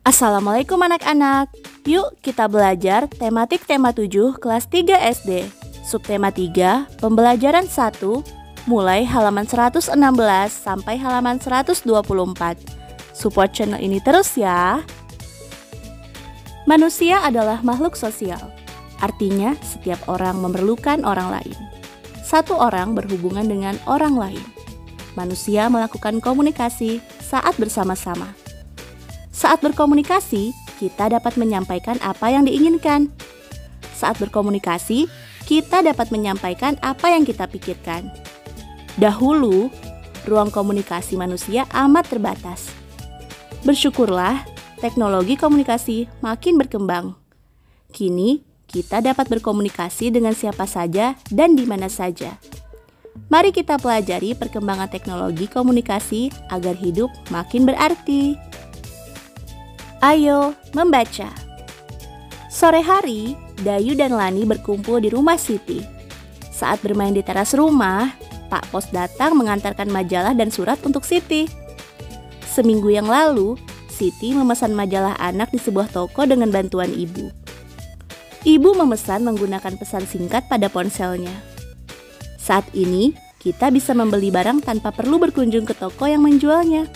Assalamualaikum anak-anak. Yuk kita belajar tematik tema 7 kelas 3 SD. Subtema 3, pembelajaran 1, mulai halaman 116 sampai halaman 124. Support channel ini terus ya. Manusia adalah makhluk sosial. Artinya setiap orang memerlukan orang lain. Satu orang berhubungan dengan orang lain. Manusia melakukan komunikasi saat bersama-sama. Saat berkomunikasi, kita dapat menyampaikan apa yang diinginkan. Saat berkomunikasi, kita dapat menyampaikan apa yang kita pikirkan. Dahulu, ruang komunikasi manusia amat terbatas. Bersyukurlah, teknologi komunikasi makin berkembang. Kini, kita dapat berkomunikasi dengan siapa saja dan di mana saja. Mari kita pelajari perkembangan teknologi komunikasi agar hidup makin berarti. Ayo membaca. Sore hari, Dayu dan Lani berkumpul di rumah Siti. Saat bermain di teras rumah, Pak Pos datang mengantarkan majalah dan surat untuk Siti. Seminggu yang lalu, Siti memesan majalah anak di sebuah toko dengan bantuan ibu. Ibu memesan menggunakan pesan singkat pada ponselnya. Saat ini, kita bisa membeli barang tanpa perlu berkunjung ke toko yang menjualnya.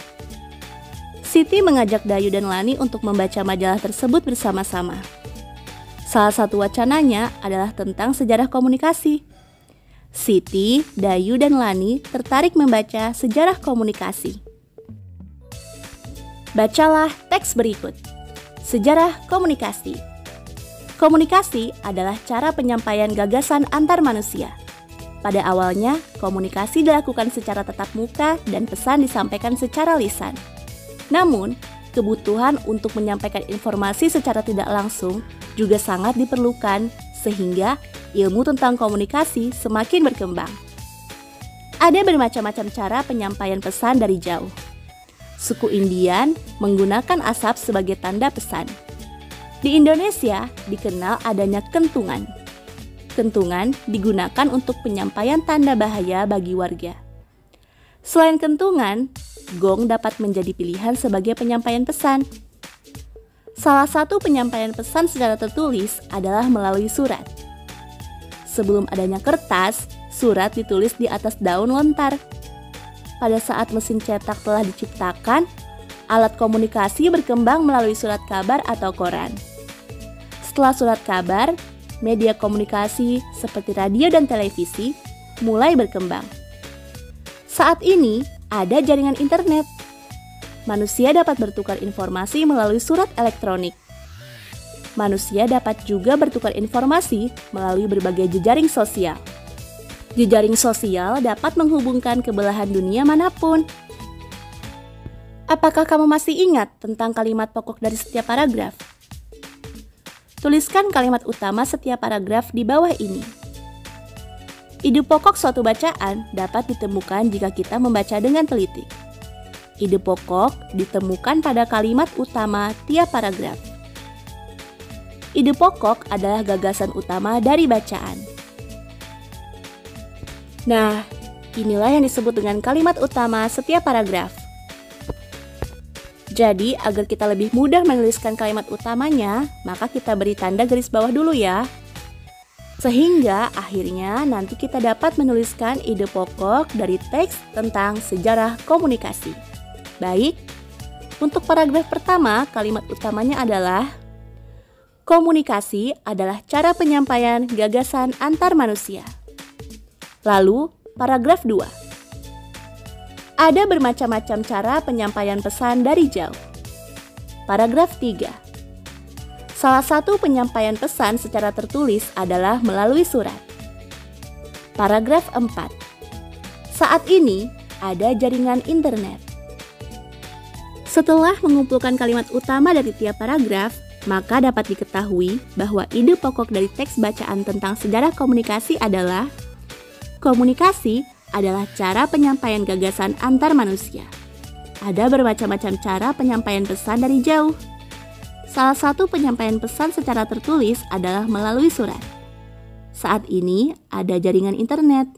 Siti mengajak Dayu dan Lani untuk membaca majalah tersebut bersama-sama. Salah satu wacananya adalah tentang sejarah komunikasi. Siti, Dayu, dan Lani tertarik membaca sejarah komunikasi. Bacalah teks berikut. Sejarah komunikasi. Komunikasi adalah cara penyampaian gagasan antar manusia. Pada awalnya, komunikasi dilakukan secara tatap muka dan pesan disampaikan secara lisan. Namun, kebutuhan untuk menyampaikan informasi secara tidak langsung juga sangat diperlukan sehingga ilmu tentang komunikasi semakin berkembang. Ada bermacam-macam cara penyampaian pesan dari jauh. Suku Indian menggunakan asap sebagai tanda pesan. Di Indonesia dikenal adanya kentungan. Kentungan digunakan untuk penyampaian tanda bahaya bagi warga. Selain kentungan, gong dapat menjadi pilihan sebagai penyampaian pesan. Salah satu penyampaian pesan secara tertulis adalah melalui surat. Sebelum adanya kertas, surat ditulis di atas daun lontar. Pada saat mesin cetak telah diciptakan, alat komunikasi berkembang melalui surat kabar atau koran. Setelah surat kabar, media komunikasi seperti radio dan televisi mulai berkembang. Saat ini, ada jaringan internet. Manusia dapat bertukar informasi melalui surat elektronik. Manusia dapat juga bertukar informasi melalui berbagai jejaring sosial. Jejaring sosial dapat menghubungkan ke belahan dunia manapun. Apakah kamu masih ingat tentang kalimat pokok dari setiap paragraf? Tuliskan kalimat utama setiap paragraf di bawah ini. Ide pokok suatu bacaan dapat ditemukan jika kita membaca dengan teliti. Ide pokok ditemukan pada kalimat utama tiap paragraf. Ide pokok adalah gagasan utama dari bacaan. Nah, inilah yang disebut dengan kalimat utama setiap paragraf. Jadi, agar kita lebih mudah menuliskan kalimat utamanya, maka kita beri tanda garis bawah dulu ya. Sehingga akhirnya nanti kita dapat menuliskan ide pokok dari teks tentang sejarah komunikasi. Baik, untuk paragraf pertama kalimat utamanya adalah komunikasi adalah cara penyampaian gagasan antar manusia. Lalu paragraf 2. Ada bermacam-macam cara penyampaian pesan dari jauh. Paragraf 3. Salah satu penyampaian pesan secara tertulis adalah melalui surat. Paragraf 4. Saat ini ada jaringan internet. Setelah mengumpulkan kalimat utama dari tiap paragraf, maka dapat diketahui bahwa ide pokok dari teks bacaan tentang sejarah komunikasi adalah komunikasi adalah cara penyampaian gagasan antar manusia. Ada bermacam-macam cara penyampaian pesan dari jauh. Salah satu penyampaian pesan secara tertulis adalah melalui surat. Saat ini ada jaringan internet.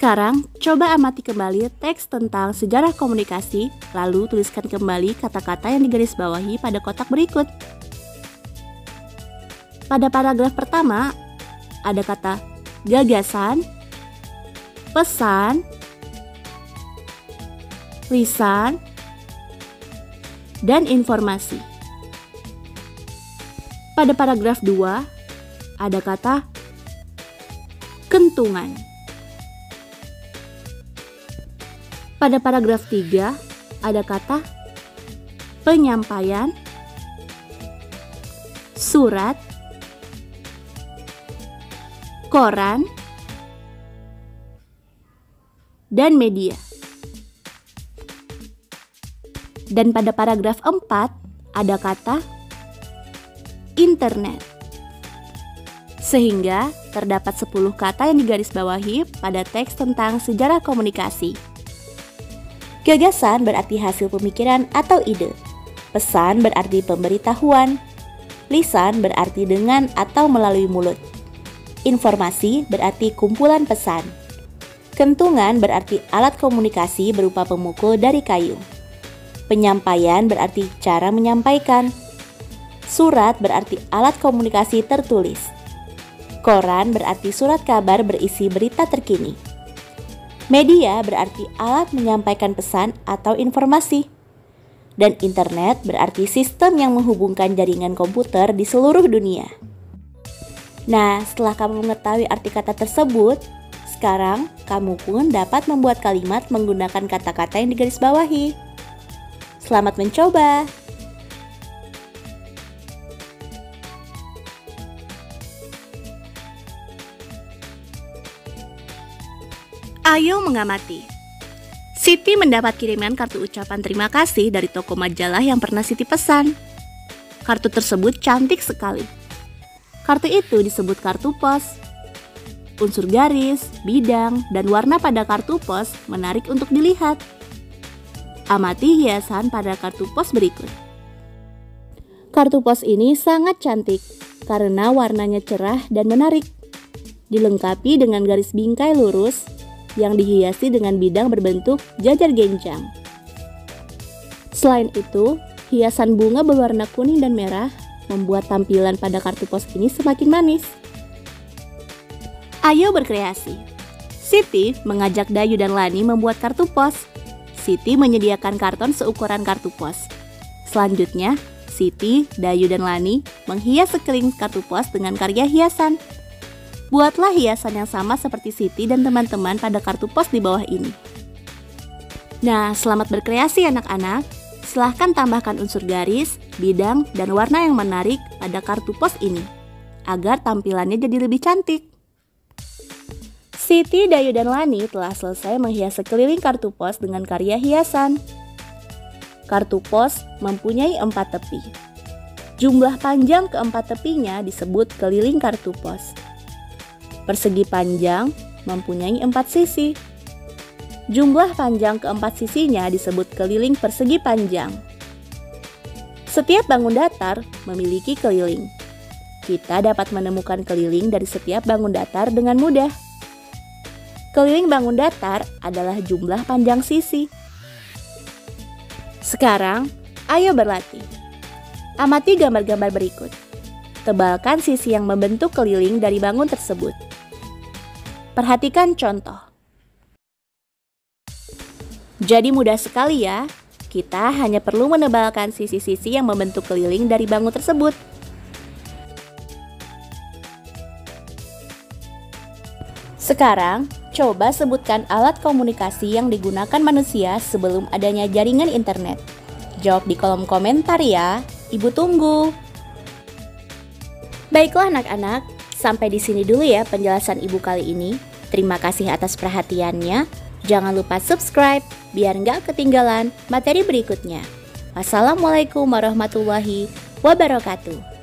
Sekarang, coba amati kembali teks tentang sejarah komunikasi, lalu tuliskan kembali kata-kata yang digarisbawahi pada kotak berikut. Pada paragraf pertama, ada kata gagasan, pesan, lisan, dan informasi. Pada paragraf 2, ada kata kentungan. Pada paragraf 3, ada kata penyampaian, surat, koran, dan media. Dan pada paragraf 4, ada kata internet. Sehingga terdapat 10 kata yang digarisbawahi pada teks tentang sejarah komunikasi. Gagasan berarti hasil pemikiran atau ide. Pesan berarti pemberitahuan. Lisan berarti dengan atau melalui mulut. Informasi berarti kumpulan pesan. Kentungan berarti alat komunikasi berupa pemukul dari kayu. Penyampaian berarti cara menyampaikan. Surat berarti alat komunikasi tertulis. Koran berarti surat kabar berisi berita terkini. Media berarti alat menyampaikan pesan atau informasi. Dan internet berarti sistem yang menghubungkan jaringan komputer di seluruh dunia. Nah, setelah kamu mengetahui arti kata tersebut, sekarang kamu pun dapat membuat kalimat menggunakan kata-kata yang digarisbawahi. Selamat mencoba! Ayo mengamati. Siti mendapat kiriman kartu ucapan terima kasih dari toko majalah yang pernah Siti pesan. Kartu tersebut cantik sekali. Kartu itu disebut kartu pos. Unsur garis, bidang, dan warna pada kartu pos menarik untuk dilihat. Amati hiasan pada kartu pos berikut. Kartu pos ini sangat cantik karena warnanya cerah dan menarik. Dilengkapi dengan garis bingkai lurus yang dihiasi dengan bidang berbentuk jajar genjang. Selain itu, hiasan bunga berwarna kuning dan merah membuat tampilan pada kartu pos ini semakin manis. Ayo berkreasi. Siti mengajak Dayu dan Lani membuat kartu pos. Siti menyediakan karton seukuran kartu pos. Selanjutnya, Siti, Dayu, dan Lani menghias sekeliling kartu pos dengan karya hiasan. Buatlah hiasan yang sama seperti Siti dan teman-teman pada kartu pos di bawah ini. Nah, selamat berkreasi anak-anak. Silahkan tambahkan unsur garis, bidang, dan warna yang menarik pada kartu pos ini, agar tampilannya jadi lebih cantik. Siti, Dayu, dan Lani telah selesai menghias sekeliling kartu pos dengan karya hiasan. Kartu pos mempunyai 4 tepi. Jumlah panjang keempat tepinya disebut keliling kartu pos. Persegi panjang mempunyai 4 sisi. Jumlah panjang keempat sisinya disebut keliling persegi panjang. Setiap bangun datar memiliki keliling. Kita dapat menemukan keliling dari setiap bangun datar dengan mudah. Keliling bangun datar adalah jumlah panjang sisi. Sekarang, ayo berlatih. Amati gambar-gambar berikut. Tebalkan sisi yang membentuk keliling dari bangun tersebut. Perhatikan contoh. Jadi mudah sekali ya. Kita hanya perlu menebalkan sisi-sisi yang membentuk keliling dari bangun tersebut. Sekarang, coba sebutkan alat komunikasi yang digunakan manusia sebelum adanya jaringan internet. Jawab di kolom komentar ya. Ibu tunggu. Baiklah anak-anak, sampai di sini dulu ya penjelasan Ibu kali ini. Terima kasih atas perhatiannya. Jangan lupa subscribe biar nggak ketinggalan materi berikutnya. Wassalamualaikum warahmatullahi wabarakatuh.